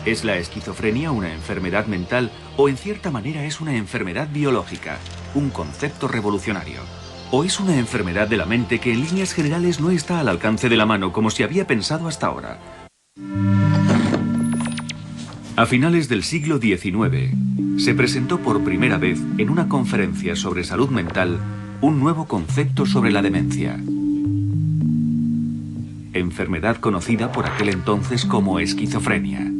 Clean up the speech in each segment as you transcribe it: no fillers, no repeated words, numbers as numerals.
¿Es la esquizofrenia una enfermedad mental o en cierta manera es una enfermedad biológica, un concepto revolucionario? ¿O es una enfermedad de la mente que en líneas generales no está al alcance de la mano como se había pensado hasta ahora? A finales del siglo XIX, se presentó por primera vez en una conferencia sobre salud mental un nuevo concepto sobre la demencia. Enfermedad conocida por aquel entonces como esquizofrenia.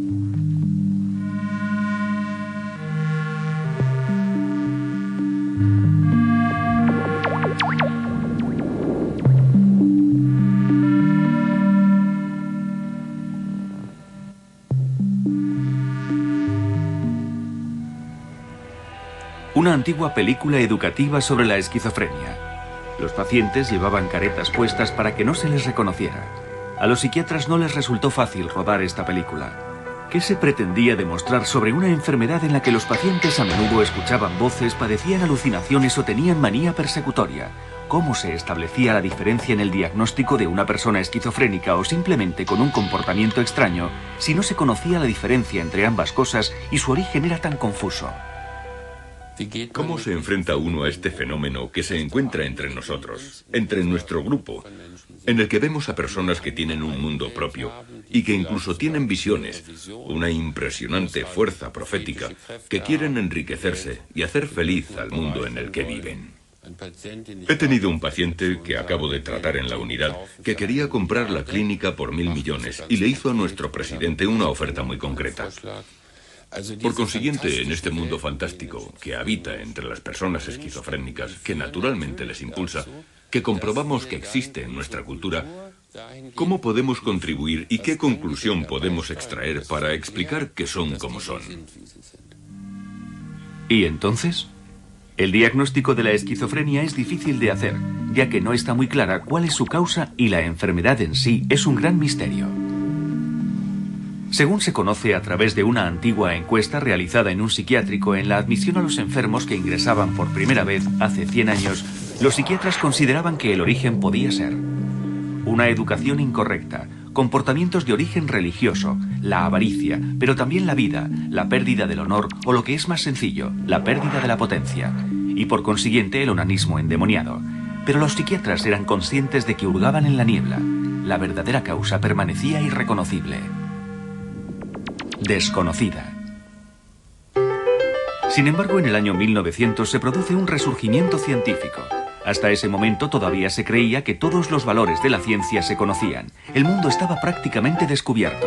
Una antigua película educativa sobre la esquizofrenia. Los pacientes llevaban caretas puestas para que no se les reconociera. A los psiquiatras no les resultó fácil rodar esta película. ¿Qué se pretendía demostrar sobre una enfermedad en la que los pacientes a menudo escuchaban voces, padecían alucinaciones o tenían manía persecutoria? ¿Cómo se establecía la diferencia en el diagnóstico de una persona esquizofrénica o simplemente con un comportamiento extraño si no se conocía la diferencia entre ambas cosas y su origen era tan confuso? ¿Cómo se enfrenta uno a este fenómeno que se encuentra entre nosotros, entre nuestro grupo, en el que vemos a personas que tienen un mundo propio y que incluso tienen visiones, una impresionante fuerza profética, que quieren enriquecerse y hacer feliz al mundo en el que viven? He tenido un paciente que acabo de tratar en la unidad que quería comprar la clínica por 1.000 millones y le hizo a nuestro presidente una oferta muy concreta. Por consiguiente, en este mundo fantástico que habita entre las personas esquizofrénicas, que naturalmente les impulsa, que comprobamos que existe en nuestra cultura, ¿cómo podemos contribuir y qué conclusión podemos extraer para explicar que son como son? ¿Y entonces? El diagnóstico de la esquizofrenia es difícil de hacer, ya que no está muy clara cuál es su causa y la enfermedad en sí es un gran misterio. Según se conoce a través de una antigua encuesta realizada en un psiquiátrico en la admisión a los enfermos que ingresaban por primera vez hace 100 años, los psiquiatras consideraban que el origen podía ser una educación incorrecta, comportamientos de origen religioso, la avaricia, pero también la vida, la pérdida del honor o lo que es más sencillo, la pérdida de la potencia, y por consiguiente el onanismo endemoniado. Pero los psiquiatras eran conscientes de que hurgaban en la niebla. La verdadera causa permanecía irreconocible. Desconocida. Sin embargo, en el año 1900 se produce un resurgimiento científico. Hasta ese momento todavía se creía que todos los valores de la ciencia se conocían. El mundo estaba prácticamente descubierto.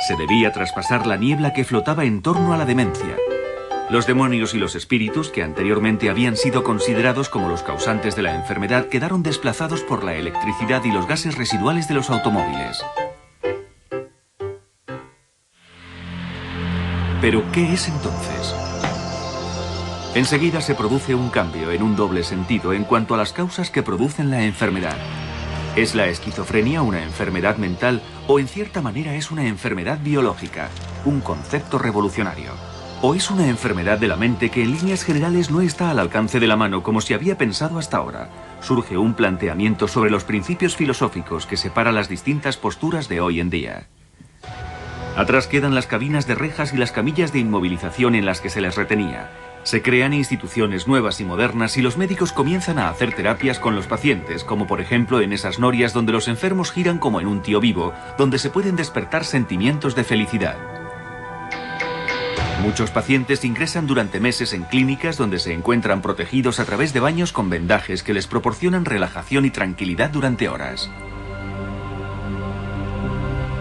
Se debía traspasar la niebla que flotaba en torno a la demencia. Los demonios y los espíritus, que anteriormente habían sido considerados como los causantes de la enfermedad, quedaron desplazados por la electricidad y los gases residuales de los automóviles. ¿Pero qué es entonces? Enseguida se produce un cambio en un doble sentido en cuanto a las causas que producen la enfermedad. ¿Es la esquizofrenia una enfermedad mental o en cierta manera es una enfermedad biológica, un concepto revolucionario? ¿O es una enfermedad de la mente que en líneas generales no está al alcance de la mano como se había pensado hasta ahora? Surge un planteamiento sobre los principios filosóficos que separa las distintas posturas de hoy en día. Atrás quedan las cabinas de rejas y las camillas de inmovilización en las que se les retenía. Se crean instituciones nuevas y modernas y los médicos comienzan a hacer terapias con los pacientes, como por ejemplo en esas norias donde los enfermos giran como en un tío vivo, donde se pueden despertar sentimientos de felicidad. Muchos pacientes ingresan durante meses en clínicas donde se encuentran protegidos a través de baños con vendajes que les proporcionan relajación y tranquilidad durante horas.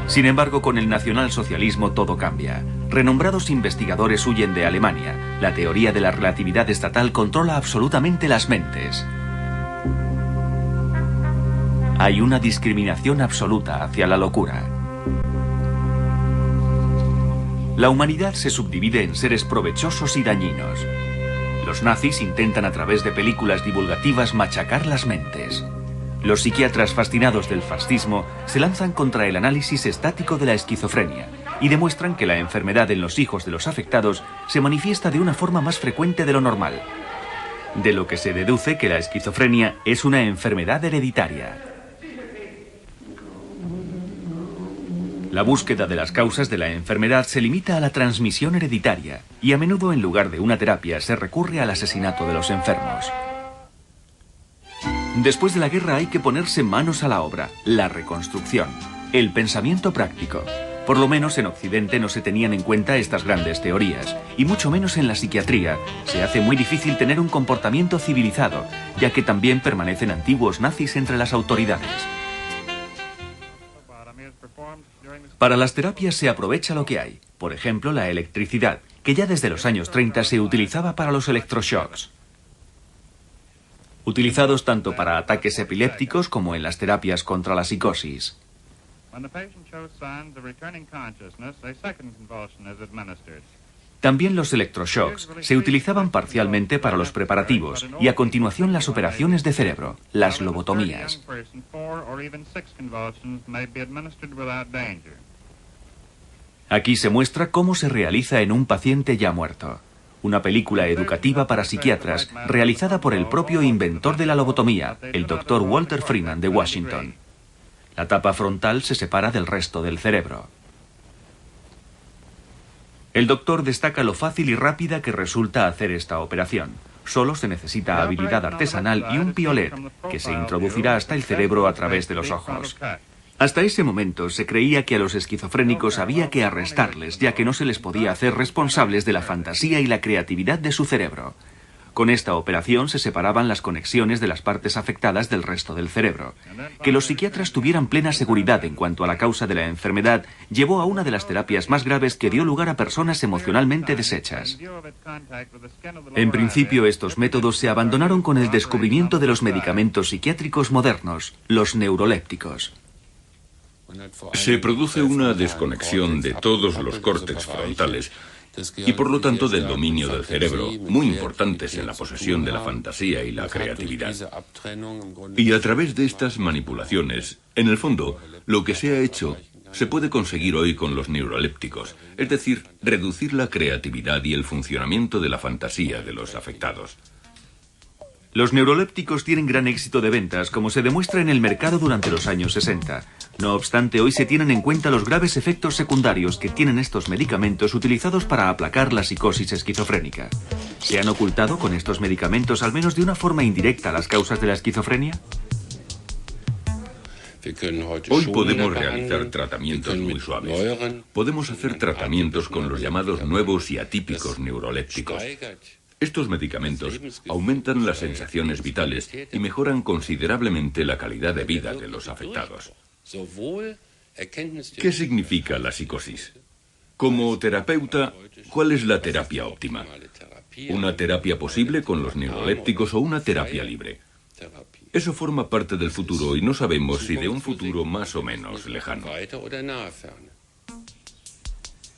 Sin embargo, con el nacionalsocialismo todo cambia. Renombrados investigadores huyen de Alemania. La teoría de la relatividad estatal controla absolutamente las mentes. Hay una discriminación absoluta hacia la locura. La humanidad se subdivide en seres provechosos y dañinos. Los nazis intentan a través de películas divulgativas machacar las mentes. Los psiquiatras fascinados del fascismo se lanzan contra el análisis estático de la esquizofrenia y demuestran que la enfermedad en los hijos de los afectados se manifiesta de una forma más frecuente de lo normal, de lo que se deduce que la esquizofrenia es una enfermedad hereditaria. La búsqueda de las causas de la enfermedad se limita a la transmisión hereditaria y a menudo en lugar de una terapia se recurre al asesinato de los enfermos. Después de la guerra hay que ponerse manos a la obra, la reconstrucción, el pensamiento práctico. Por lo menos en Occidente no se tenían en cuenta estas grandes teorías, y mucho menos en la psiquiatría. Se hace muy difícil tener un comportamiento civilizado, ya que también permanecen antiguos nazis entre las autoridades. Para las terapias se aprovecha lo que hay, por ejemplo la electricidad, que ya desde los años 30 se utilizaba para los electroshocks. Utilizados tanto para ataques epilépticos como en las terapias contra la psicosis. También los electroshocks se utilizaban parcialmente para los preparativos y a continuación las operaciones de cerebro, las lobotomías. Aquí se muestra cómo se realiza en un paciente ya muerto. Una película educativa para psiquiatras realizada por el propio inventor de la lobotomía, el Dr. Walter Freeman de Washington. La tapa frontal se separa del resto del cerebro. El doctor destaca lo fácil y rápida que resulta hacer esta operación. Solo se necesita habilidad artesanal y un piolet, que se introducirá hasta el cerebro a través de los ojos. Hasta ese momento se creía que a los esquizofrénicos había que arrestarles, ya que no se les podía hacer responsables de la fantasía y la creatividad de su cerebro. Con esta operación se separaban las conexiones de las partes afectadas del resto del cerebro. Que los psiquiatras tuvieran plena seguridad en cuanto a la causa de la enfermedad llevó a una de las terapias más graves que dio lugar a personas emocionalmente deshechas. En principio, estos métodos se abandonaron con el descubrimiento de los medicamentos psiquiátricos modernos, los neurolépticos. Se produce una desconexión de todos los córtex frontales y por lo tanto del dominio del cerebro, muy importantes en la posesión de la fantasía y la creatividad. Y a través de estas manipulaciones, en el fondo, lo que se ha hecho se puede conseguir hoy con los neurolépticos, es decir, reducir la creatividad y el funcionamiento de la fantasía de los afectados. Los neurolépticos tienen gran éxito de ventas, como se demuestra en el mercado durante los años 60. No obstante, hoy se tienen en cuenta los graves efectos secundarios que tienen estos medicamentos utilizados para aplacar la psicosis esquizofrénica. ¿Se han ocultado con estos medicamentos, al menos de una forma indirecta, las causas de la esquizofrenia? Hoy podemos realizar tratamientos muy suaves. Podemos hacer tratamientos con los llamados nuevos y atípicos neurolépticos. Estos medicamentos aumentan las sensaciones vitales y mejoran considerablemente la calidad de vida de los afectados. ¿Qué significa la psicosis? Como terapeuta, ¿cuál es la terapia óptima? ¿Una terapia posible con los neurolépticos o una terapia libre? Eso forma parte del futuro y no sabemos si de un futuro más o menos lejano.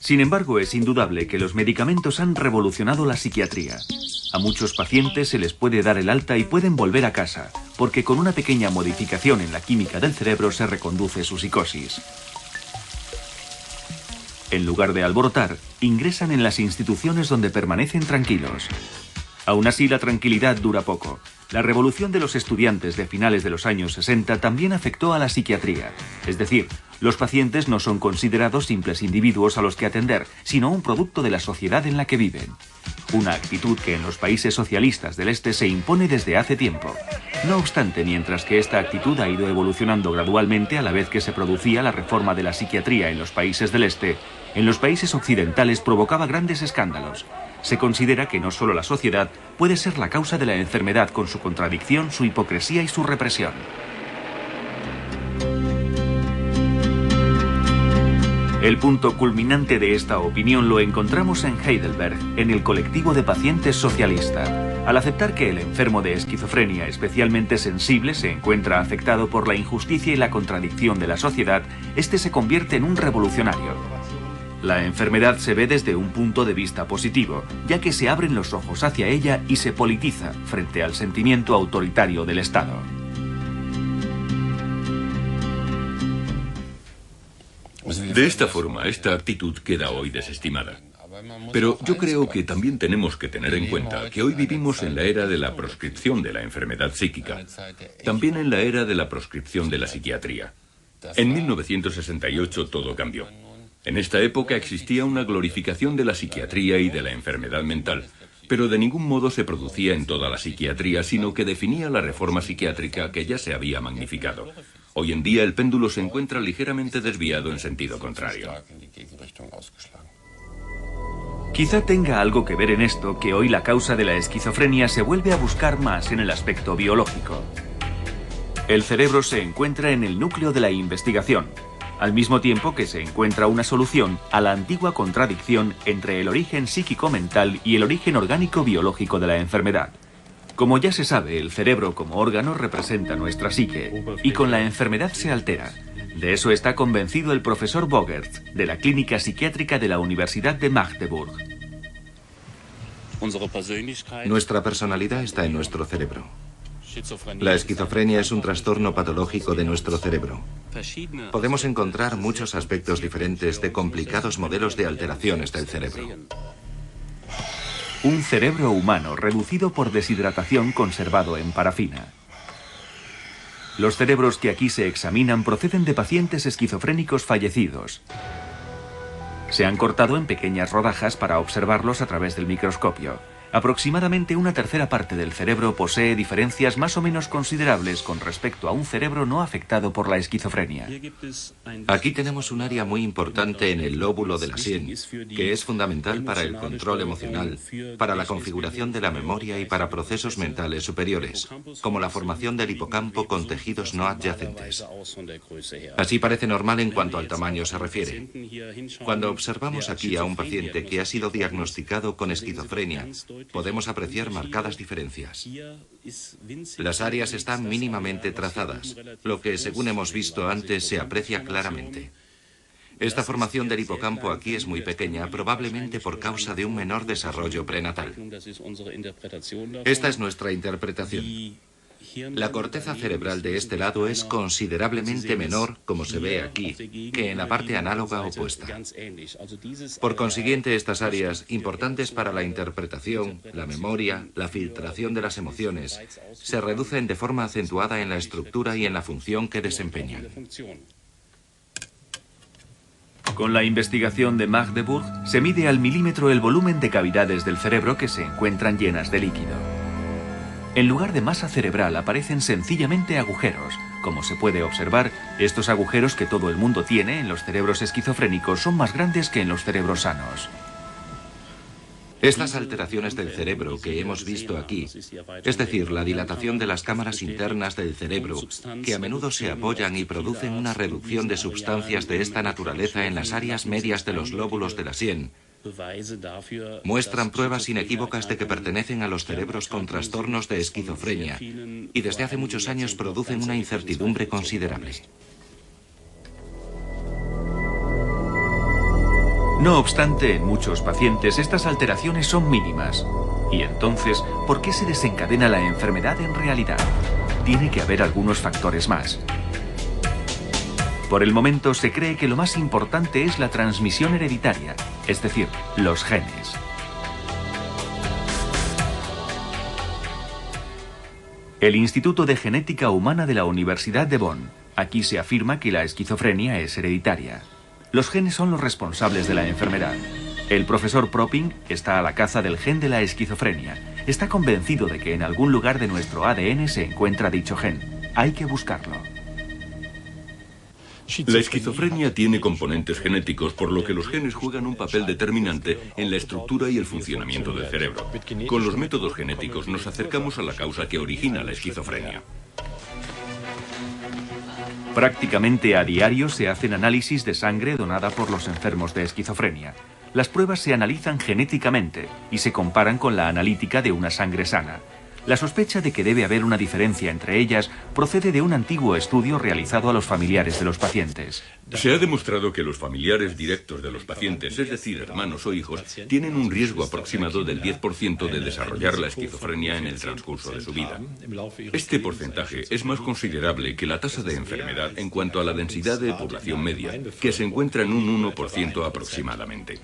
Sin embargo, es indudable que los medicamentos han revolucionado la psiquiatría. A muchos pacientes se les puede dar el alta y pueden volver a casa, porque con una pequeña modificación en la química del cerebro se reconduce su psicosis. En lugar de alborotar, ingresan en las instituciones donde permanecen tranquilos. Aún así, la tranquilidad dura poco. La revolución de los estudiantes de finales de los años 60 también afectó a la psiquiatría. Es decir, los pacientes no son considerados simples individuos a los que atender, sino un producto de la sociedad en la que viven. Una actitud que en los países socialistas del este se impone desde hace tiempo. No obstante, mientras que esta actitud ha ido evolucionando gradualmente a la vez que se producía la reforma de la psiquiatría en los países del este, en los países occidentales provocaba grandes escándalos. Se considera que no solo la sociedad puede ser la causa de la enfermedad con su contradicción, su hipocresía y su represión. El punto culminante de esta opinión lo encontramos en Heidelberg, en el colectivo de pacientes socialista. Al aceptar que el enfermo de esquizofrenia especialmente sensible se encuentra afectado por la injusticia y la contradicción de la sociedad, este se convierte en un revolucionario. La enfermedad se ve desde un punto de vista positivo, ya que se abren los ojos hacia ella y se politiza frente al sentimiento autoritario del Estado. De esta forma, esta actitud queda hoy desestimada. Pero yo creo que también tenemos que tener en cuenta que hoy vivimos en la era de la proscripción de la enfermedad psíquica, también en la era de la proscripción de la psiquiatría. En 1968 todo cambió. En esta época existía una glorificación de la psiquiatría y de la enfermedad mental, pero de ningún modo se producía en toda la psiquiatría, sino que definía la reforma psiquiátrica que ya se había magnificado. Hoy en día el péndulo se encuentra ligeramente desviado en sentido contrario. Quizá tenga algo que ver en esto que hoy la causa de la esquizofrenia se vuelve a buscar más en el aspecto biológico. El cerebro se encuentra en el núcleo de la investigación, al mismo tiempo que se encuentra una solución a la antigua contradicción entre el origen psíquico-mental y el origen orgánico-biológico de la enfermedad. Como ya se sabe, el cerebro como órgano representa nuestra psique, y con la enfermedad se altera. De eso está convencido el profesor Bogerts, de la Clínica Psiquiátrica de la Universidad de Magdeburg. Nuestra personalidad está en nuestro cerebro. La esquizofrenia es un trastorno patológico de nuestro cerebro. Podemos encontrar muchos aspectos diferentes de complicados modelos de alteraciones del cerebro. Un cerebro humano reducido por deshidratación conservado en parafina. Los cerebros que aquí se examinan proceden de pacientes esquizofrénicos fallecidos. Se han cortado en pequeñas rodajas para observarlos a través del microscopio. Aproximadamente una tercera parte del cerebro posee diferencias más o menos considerables con respecto a un cerebro no afectado por la esquizofrenia. Aquí tenemos un área muy importante en el lóbulo de la sien, que es fundamental para el control emocional, para la configuración de la memoria y para procesos mentales superiores, como la formación del hipocampo con tejidos no adyacentes. Así parece normal en cuanto al tamaño se refiere. Cuando observamos aquí a un paciente que ha sido diagnosticado con esquizofrenia, podemos apreciar marcadas diferencias. Las áreas están mínimamente trazadas, lo que, según hemos visto antes, se aprecia claramente. Esta formación del hipocampo aquí es muy pequeña, probablemente por causa de un menor desarrollo prenatal. Esta es nuestra interpretación. La corteza cerebral de este lado es considerablemente menor, como se ve aquí, que en la parte análoga opuesta. Por consiguiente, estas áreas, importantes para la interpretación, la memoria, la filtración de las emociones, se reducen de forma acentuada en la estructura y en la función que desempeñan. Con la investigación de Magdeburg se mide al milímetro el volumen de cavidades del cerebro que se encuentran llenas de líquido. En lugar de masa cerebral aparecen sencillamente agujeros. Como se puede observar, estos agujeros que todo el mundo tiene en los cerebros esquizofrénicos son más grandes que en los cerebros sanos. Estas alteraciones del cerebro que hemos visto aquí, es decir, la dilatación de las cámaras internas del cerebro, que a menudo se apoyan y producen una reducción de sustancias de esta naturaleza en las áreas medias de los lóbulos de la sien, muestran pruebas inequívocas de que pertenecen a los cerebros con trastornos de esquizofrenia y desde hace muchos años producen una incertidumbre considerable. No obstante, en muchos pacientes estas alteraciones son mínimas. Y entonces, ¿por qué se desencadena la enfermedad en realidad? Tiene que haber algunos factores más. Por el momento se cree que lo más importante es la transmisión hereditaria, es decir, los genes. El Instituto de Genética Humana de la Universidad de Bonn. Aquí se afirma que la esquizofrenia es hereditaria. Los genes son los responsables de la enfermedad. El profesor Propping está a la caza del gen de la esquizofrenia. Está convencido de que en algún lugar de nuestro ADN se encuentra dicho gen. Hay que buscarlo. La esquizofrenia tiene componentes genéticos, por lo que los genes juegan un papel determinante en la estructura y el funcionamiento del cerebro. Con los métodos genéticos nos acercamos a la causa que origina la esquizofrenia. Prácticamente a diario se hacen análisis de sangre donada por los enfermos de esquizofrenia. Las pruebas se analizan genéticamente y se comparan con la analítica de una sangre sana. La sospecha de que debe haber una diferencia entre ellas procede de un antiguo estudio realizado a los familiares de los pacientes. Se ha demostrado que los familiares directos de los pacientes, es decir, hermanos o hijos, tienen un riesgo aproximado del 10% de desarrollar la esquizofrenia en el transcurso de su vida. Este porcentaje es más considerable que la tasa de enfermedad en cuanto a la densidad de población media, que se encuentra en un 1% aproximadamente.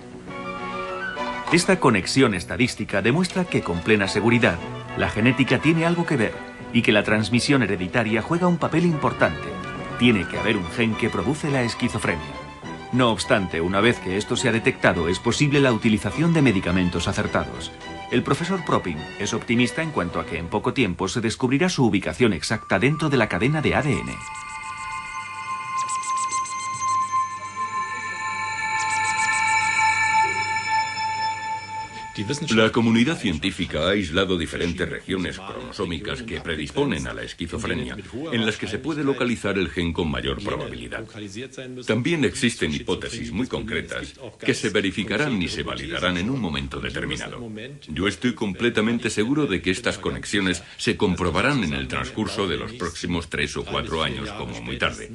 Esta conexión estadística demuestra que con plena seguridad la genética tiene algo que ver y que la transmisión hereditaria juega un papel importante. tiene que haber un gen que produce la esquizofrenia. No obstante, una vez que esto se ha detectado, es posible la utilización de medicamentos acertados. El profesor Propin es optimista en cuanto a que en poco tiempo se descubrirá su ubicación exacta dentro de la cadena de ADN. La comunidad científica ha aislado diferentes regiones cromosómicas que predisponen a la esquizofrenia, en las que se puede localizar el gen con mayor probabilidad. También existen hipótesis muy concretas que se verificarán y se validarán en un momento determinado. Yo estoy completamente seguro de que estas conexiones se comprobarán en el transcurso de los próximos 3 o 4 años, como muy tarde.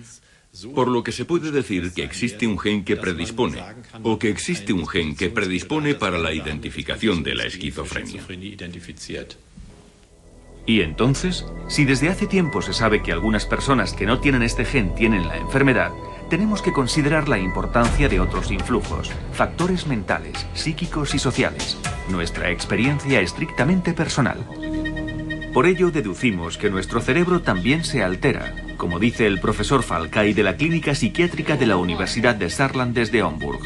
Por lo que se puede decir que existe un gen que predispone, o que existe un gen que predispone para la identificación de la esquizofrenia. Y entonces, si desde hace tiempo se sabe que algunas personas que no tienen este gen tienen la enfermedad, tenemos que considerar la importancia de otros influjos, factores mentales, psíquicos y sociales, nuestra experiencia estrictamente personal. Por ello deducimos que nuestro cerebro también se altera, como dice el profesor Falcay de la Clínica Psiquiátrica de la Universidad de Saarland desde Homburg.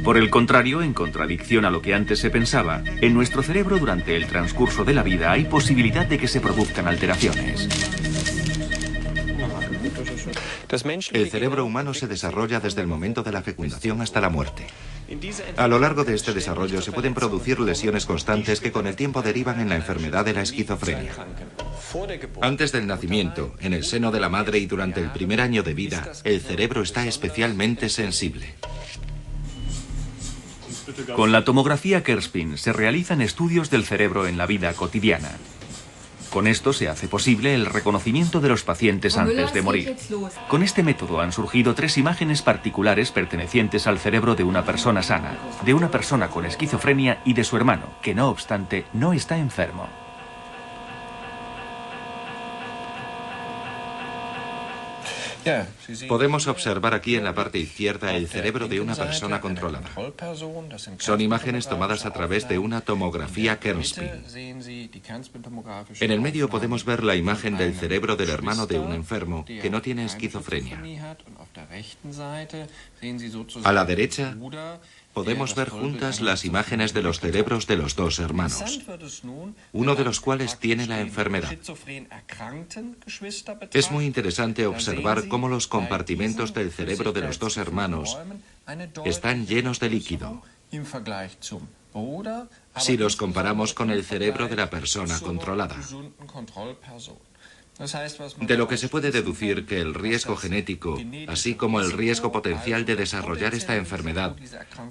Por el contrario, en contradicción a lo que antes se pensaba, en nuestro cerebro durante el transcurso de la vida hay posibilidad de que se produzcan alteraciones. El cerebro humano se desarrolla desde el momento de la fecundación hasta la muerte. A lo largo de este desarrollo se pueden producir lesiones constantes que con el tiempo derivan en la enfermedad de la esquizofrenia. Antes del nacimiento, en el seno de la madre y durante el primer año de vida, el cerebro está especialmente sensible. Con la tomografía Kerspin se realizan estudios del cerebro en la vida cotidiana. Con esto se hace posible el reconocimiento de los pacientes antes de morir. Con este método han surgido 3 imágenes particulares pertenecientes al cerebro de una persona sana, de una persona con esquizofrenia y de su hermano, que no obstante no está enfermo. Podemos observar aquí en la parte izquierda el cerebro de una persona controlada. Son imágenes tomadas a través de una tomografía Kerspin. En el medio podemos ver la imagen del cerebro del hermano de un enfermo que no tiene esquizofrenia. A la derecha podemos ver juntas las imágenes de los cerebros de los 2 hermanos, uno de los cuales tiene la enfermedad. Es muy interesante observar cómo los compartimentos del cerebro de los 2 hermanos están llenos de líquido, si los comparamos con el cerebro de la persona controlada. De lo que se puede deducir que el riesgo genético, así como el riesgo potencial de desarrollar esta enfermedad,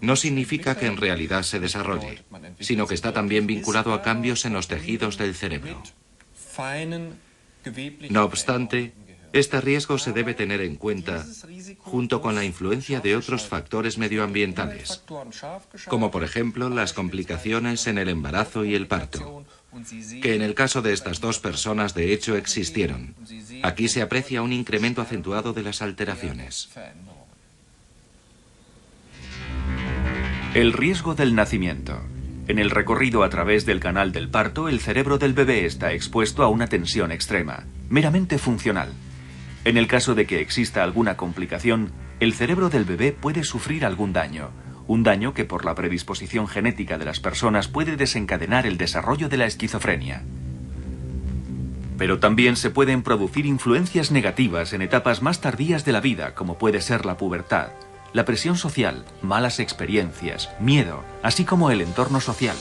no significa que en realidad se desarrolle, sino que está también vinculado a cambios en los tejidos del cerebro. No obstante, este riesgo se debe tener en cuenta junto con la influencia de otros factores medioambientales, como por ejemplo las complicaciones en el embarazo y el parto, que en el caso de estas 2 personas de hecho existieron. Aquí se aprecia un incremento acentuado de las alteraciones. El riesgo del nacimiento. En el recorrido a través del canal del parto, el cerebro del bebé está expuesto a una tensión extrema, meramente funcional. En el caso de que exista alguna complicación, el cerebro del bebé puede sufrir algún daño. Un daño que por la predisposición genética de las personas puede desencadenar el desarrollo de la esquizofrenia. Pero también se pueden producir influencias negativas en etapas más tardías de la vida, como puede ser la pubertad, la presión social, malas experiencias, miedo, así como el entorno social,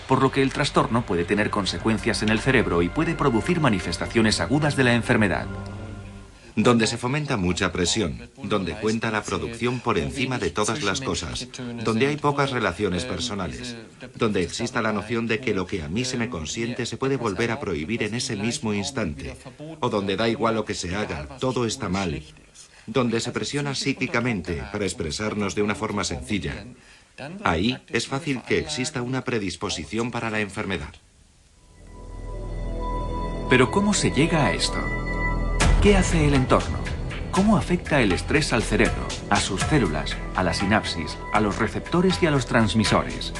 por lo que el trastorno puede tener consecuencias en el cerebro y puede producir manifestaciones agudas de la enfermedad. Donde se fomenta mucha presión, donde cuenta la producción por encima de todas las cosas, donde hay pocas relaciones personales, donde exista la noción de que lo que a mí se me consiente se puede volver a prohibir en ese mismo instante, o donde da igual lo que se haga, todo está mal, donde se presiona psíquicamente para expresarnos de una forma sencilla, ahí es fácil que exista una predisposición para la enfermedad. Pero ¿cómo se llega a esto? ¿Qué hace el entorno? ¿Cómo afecta el estrés al cerebro, a sus células, a la sinapsis, a los receptores y a los transmisores?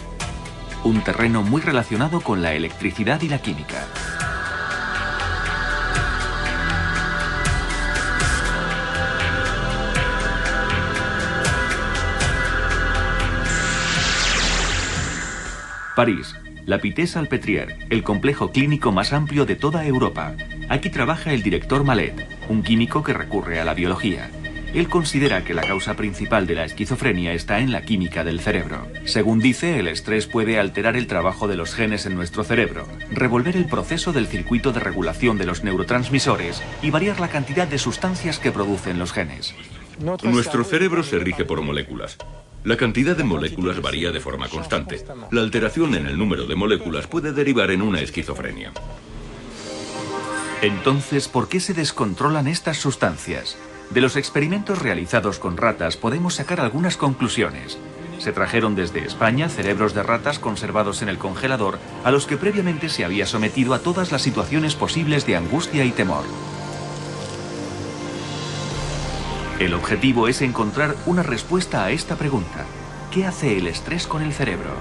Un terreno muy relacionado con la electricidad y la química. París, la Pitié-Salpêtrière, el complejo clínico más amplio de toda Europa. Aquí trabaja el director Mallet, un químico que recurre a la biología. Él considera que la causa principal de la esquizofrenia está en la química del cerebro. Según dice, el estrés puede alterar el trabajo de los genes en nuestro cerebro, revolver el proceso del circuito de regulación de los neurotransmisores y variar la cantidad de sustancias que producen los genes. Nuestro cerebro se rige por moléculas. La cantidad de moléculas varía de forma constante. La alteración en el número de moléculas puede derivar en una esquizofrenia. Entonces, ¿por qué se descontrolan estas sustancias? De los experimentos realizados con ratas podemos sacar algunas conclusiones. Se trajeron desde España cerebros de ratas conservados en el congelador a los que previamente se había sometido a todas las situaciones posibles de angustia y temor. El objetivo es encontrar una respuesta a esta pregunta. ¿Qué hace el estrés con el cerebro?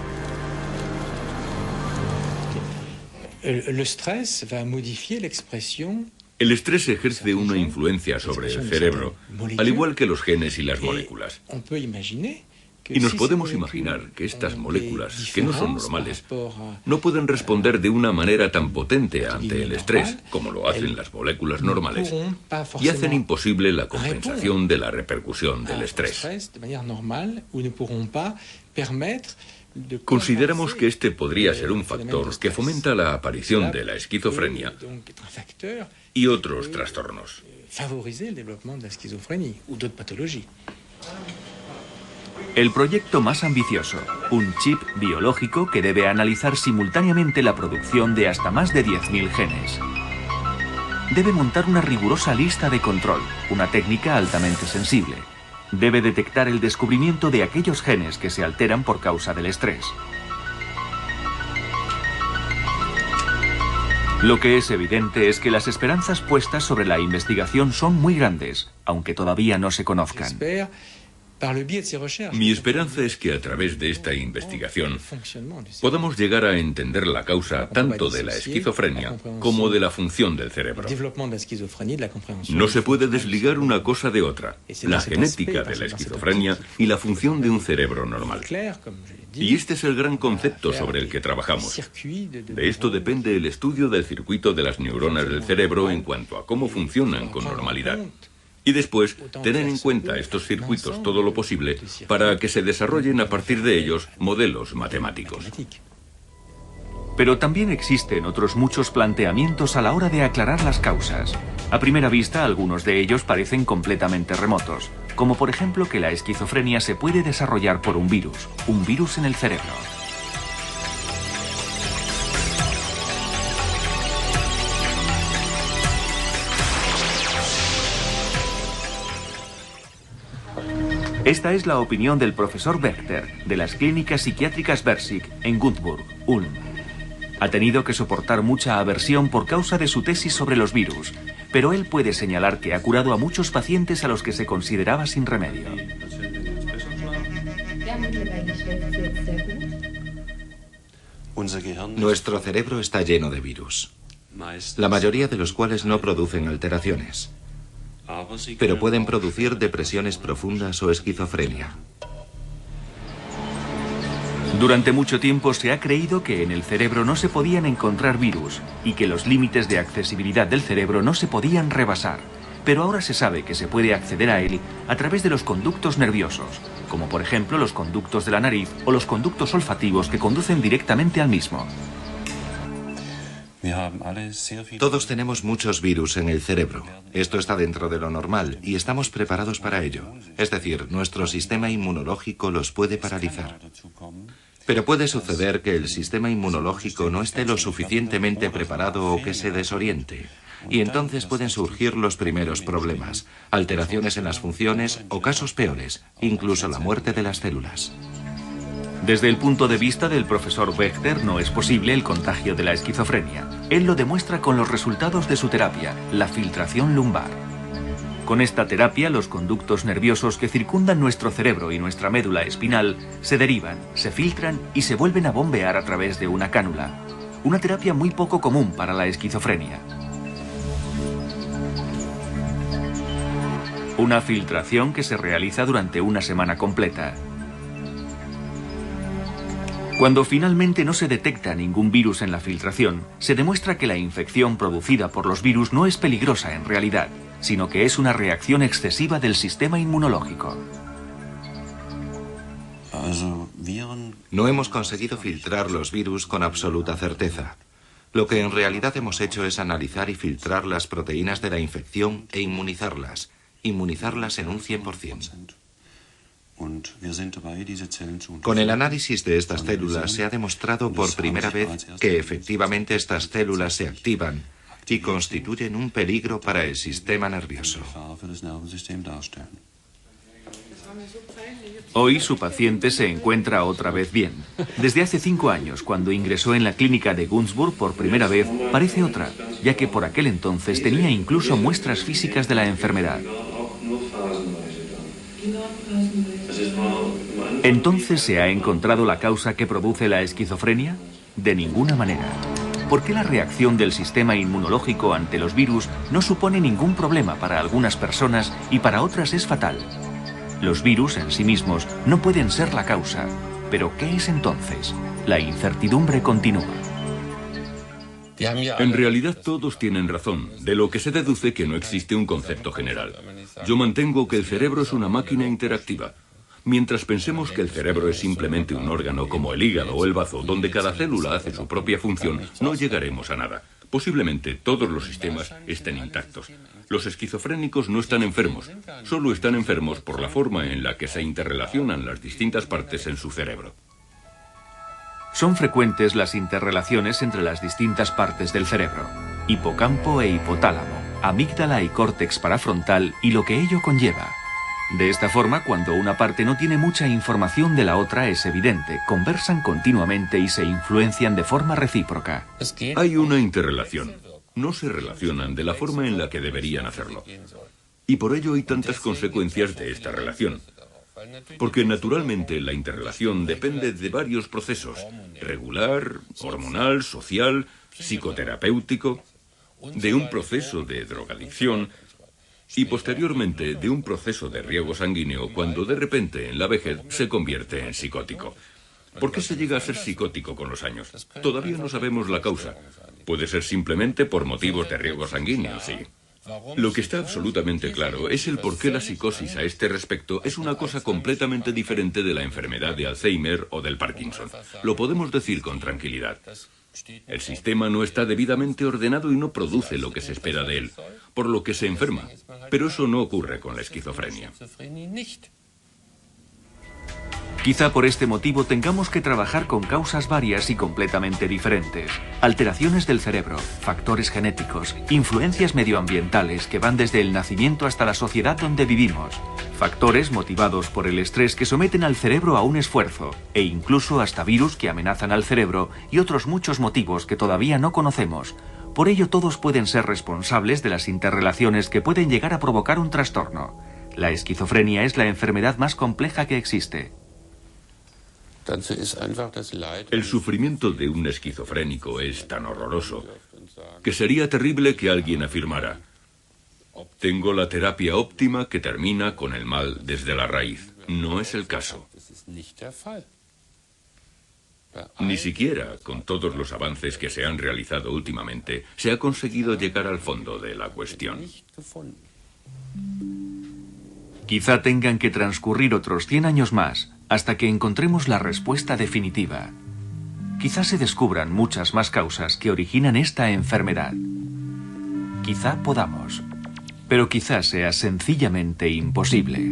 El estrés va a modificar la expresión. El estrés ejerce una influencia sobre el cerebro, al igual que los genes y las moléculas. Y nos podemos imaginar que estas moléculas, que no son normales, no pueden responder de una manera tan potente ante el estrés como lo hacen las moléculas normales, y hacen imposible la compensación de la repercusión del estrés. Consideramos que este podría ser un factor que fomenta la aparición de la esquizofrenia y otros trastornos. El proyecto más ambicioso, un chip biológico que debe analizar simultáneamente la producción de hasta más de 10.000 genes. Debe montar una rigurosa lista de control, una técnica altamente sensible. Debe detectar el descubrimiento de aquellos genes que se alteran por causa del estrés. Lo que es evidente es que las esperanzas puestas sobre la investigación son muy grandes, aunque todavía no se conozcan. Mi esperanza es que a través de esta investigación podamos llegar a entender la causa tanto de la esquizofrenia como de la función del cerebro. No se puede desligar una cosa de otra, la genética de la esquizofrenia y la función de un cerebro normal. Y este es el gran concepto sobre el que trabajamos. De esto depende el estudio del circuito de las neuronas del cerebro en cuanto a cómo funcionan con normalidad. Y después, tener en cuenta estos circuitos todo lo posible para que se desarrollen a partir de ellos modelos matemáticos. Pero también existen otros muchos planteamientos a la hora de aclarar las causas. A primera vista, algunos de ellos parecen completamente remotos, como por ejemplo que la esquizofrenia se puede desarrollar por un virus en el cerebro. Esta es la opinión del profesor Wächter, de las clínicas psiquiátricas Versick, en Günzburg, Ulm. Ha tenido que soportar mucha aversión por causa de su tesis sobre los virus, pero él puede señalar que ha curado a muchos pacientes a los que se consideraba sin remedio. Nuestro cerebro está lleno de virus, la mayoría de los cuales no producen alteraciones, pero pueden producir depresiones profundas o esquizofrenia. Durante mucho tiempo se ha creído que en el cerebro no se podían encontrar virus y que los límites de accesibilidad del cerebro no se podían rebasar. Pero ahora se sabe que se puede acceder a él a través de los conductos nerviosos, como por ejemplo los conductos de la nariz o los conductos olfativos que conducen directamente al mismo. Todos tenemos muchos virus en el cerebro. Esto está dentro de lo normal y estamos preparados para ello. Es decir, nuestro sistema inmunológico los puede paralizar. Pero puede suceder que el sistema inmunológico no esté lo suficientemente preparado o que se desoriente. Y entonces pueden surgir los primeros problemas, alteraciones en las funciones o casos peores, incluso la muerte de las células. Desde el punto de vista del profesor Wächter, no es posible el contagio de la esquizofrenia. Él lo demuestra con los resultados de su terapia, la filtración lumbar. Con esta terapia, los conductos nerviosos que circundan nuestro cerebro y nuestra médula espinal se derivan, se filtran y se vuelven a bombear a través de una cánula. Una terapia muy poco común para la esquizofrenia. Una filtración que se realiza durante una semana completa. Cuando finalmente no se detecta ningún virus en la filtración, se demuestra que la infección producida por los virus no es peligrosa en realidad, sino que es una reacción excesiva del sistema inmunológico. No hemos conseguido filtrar los virus con absoluta certeza. Lo que en realidad hemos hecho es analizar y filtrar las proteínas de la infección e inmunizarlas en un 100%. Con el análisis de estas células se ha demostrado por primera vez que efectivamente estas células se activan y constituyen un peligro para el sistema nervioso. Hoy su paciente se encuentra otra vez bien. Desde hace 5 años, cuando ingresó en la clínica de Günzburg por primera vez, parece otra, ya que por aquel entonces tenía incluso muestras físicas de la enfermedad. ¿Entonces se ha encontrado la causa que produce la esquizofrenia? De ninguna manera. ¿Por qué la reacción del sistema inmunológico ante los virus no supone ningún problema para algunas personas y para otras es fatal? Los virus en sí mismos no pueden ser la causa. ¿Pero qué es entonces? La incertidumbre continúa. En realidad todos tienen razón, de lo que se deduce que no existe un concepto general. Yo mantengo que el cerebro es una máquina interactiva. Mientras pensemos que el cerebro es simplemente un órgano como el hígado o el bazo, donde cada célula hace su propia función, no llegaremos a nada. Posiblemente todos los sistemas estén intactos. Los esquizofrénicos no están enfermos, solo están enfermos por la forma en la que se interrelacionan las distintas partes en su cerebro. Son frecuentes las interrelaciones entre las distintas partes del cerebro: hipocampo e hipotálamo, amígdala y córtex parafrontal y lo que ello conlleva. De esta forma, cuando una parte no tiene mucha información de la otra, es evidente, conversan continuamente y se influencian de forma recíproca. Hay una interrelación. No se relacionan de la forma en la que deberían hacerlo. Y por ello hay tantas consecuencias de esta relación. Porque naturalmente la interrelación depende de varios procesos: regular, hormonal, social, psicoterapéutico, de un proceso de drogadicción y posteriormente de un proceso de riego sanguíneo cuando de repente en la vejez se convierte en psicótico. ¿Por qué se llega a ser psicótico con los años? Todavía no sabemos la causa. Puede ser simplemente por motivos de riego sanguíneo, sí. Lo que está absolutamente claro es el por qué la psicosis a este respecto es una cosa completamente diferente de la enfermedad de Alzheimer o del Parkinson. Lo podemos decir con tranquilidad. El sistema no está debidamente ordenado y no produce lo que se espera de él, por lo que se enferma. Pero eso no ocurre con la esquizofrenia. Quizá por este motivo tengamos que trabajar con causas varias y completamente diferentes. Alteraciones del cerebro, factores genéticos, influencias medioambientales que van desde el nacimiento hasta la sociedad donde vivimos. Factores motivados por el estrés que someten al cerebro a un esfuerzo, e incluso hasta virus que amenazan al cerebro y otros muchos motivos que todavía no conocemos. Por ello todos pueden ser responsables de las interrelaciones que pueden llegar a provocar un trastorno. La esquizofrenia es la enfermedad más compleja que existe. El sufrimiento de un esquizofrénico es tan horroroso que sería terrible que alguien afirmara: tengo la terapia óptima que termina con el mal desde la raíz. No es el caso. Ni siquiera, con todos los avances que se han realizado últimamente, se ha conseguido llegar al fondo de la cuestión. Quizá tengan que transcurrir otros 100 años más hasta que encontremos la respuesta definitiva. Quizá se descubran muchas más causas que originan esta enfermedad. Quizá podamos, pero quizá sea sencillamente imposible.